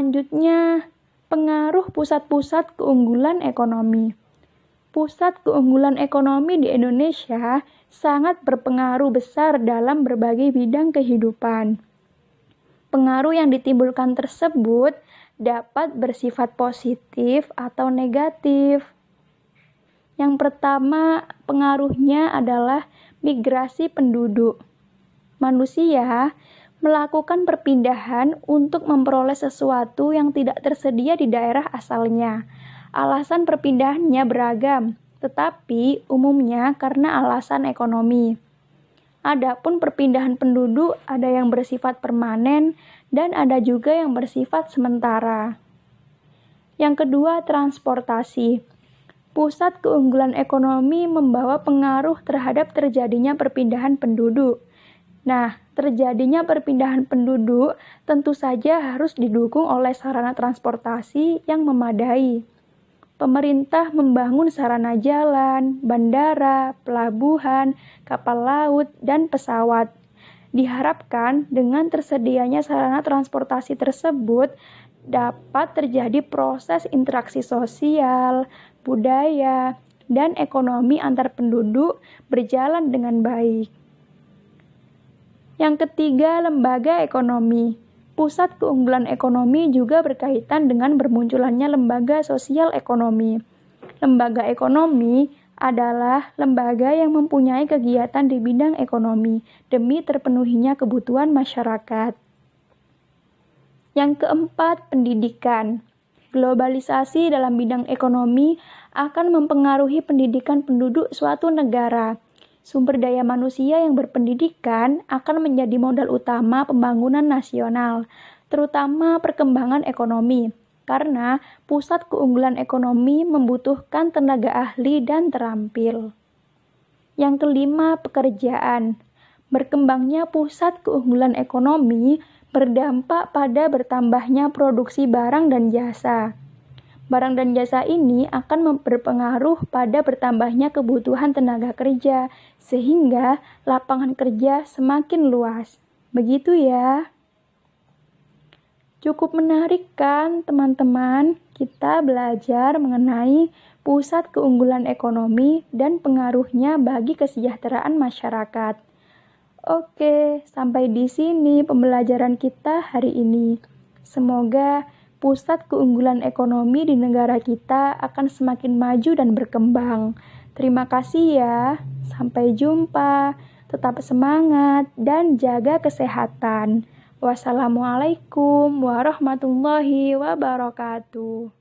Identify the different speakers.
Speaker 1: Selanjutnya, pengaruh pusat-pusat keunggulan ekonomi. Pusat keunggulan ekonomi di Indonesia sangat berpengaruh besar dalam berbagai bidang kehidupan. Pengaruh yang ditimbulkan tersebut dapat bersifat positif atau negatif. Yang pertama, pengaruhnya adalah migrasi penduduk. Manusia melakukan perpindahan untuk memperoleh sesuatu yang tidak tersedia di daerah asalnya. Alasan perpindahannya beragam, tetapi umumnya karena alasan ekonomi. Adapun perpindahan penduduk ada yang bersifat permanen dan ada juga yang bersifat sementara. Yang kedua, transportasi. Pusat keunggulan ekonomi membawa pengaruh terhadap terjadinya perpindahan penduduk. Nah, terjadinya perpindahan penduduk tentu saja harus didukung oleh sarana transportasi yang memadai. Pemerintah membangun sarana jalan, bandara, pelabuhan, kapal laut, dan pesawat. Diharapkan dengan tersedianya sarana transportasi tersebut dapat terjadi proses interaksi sosial, budaya, dan ekonomi antar penduduk berjalan dengan baik. Yang ketiga, lembaga ekonomi. Pusat keunggulan ekonomi juga berkaitan dengan bermunculannya lembaga sosial ekonomi. Lembaga ekonomi adalah lembaga yang mempunyai kegiatan di bidang ekonomi demi terpenuhinya kebutuhan masyarakat. Yang keempat, pendidikan. Globalisasi dalam bidang ekonomi akan mempengaruhi pendidikan penduduk suatu negara. Sumber daya manusia yang berpendidikan akan menjadi modal utama pembangunan nasional, terutama perkembangan ekonomi, karena pusat keunggulan ekonomi membutuhkan tenaga ahli dan terampil. Yang kelima, pekerjaan. Berkembangnya pusat keunggulan ekonomi berdampak pada bertambahnya produksi barang dan jasa. Barang dan jasa ini akan berpengaruh pada bertambahnya kebutuhan tenaga kerja, sehingga lapangan kerja semakin luas. Begitu ya. Cukup menarik kan teman-teman? Kita belajar mengenai pusat keunggulan ekonomi dan pengaruhnya bagi kesejahteraan masyarakat. Oke, sampai di sini pembelajaran kita hari ini. Semoga pusat keunggulan ekonomi di negara kita akan semakin maju dan berkembang. Terima kasih ya. Sampai jumpa. Tetap semangat dan jaga kesehatan. Wassalamualaikum warahmatullahi wabarakatuh.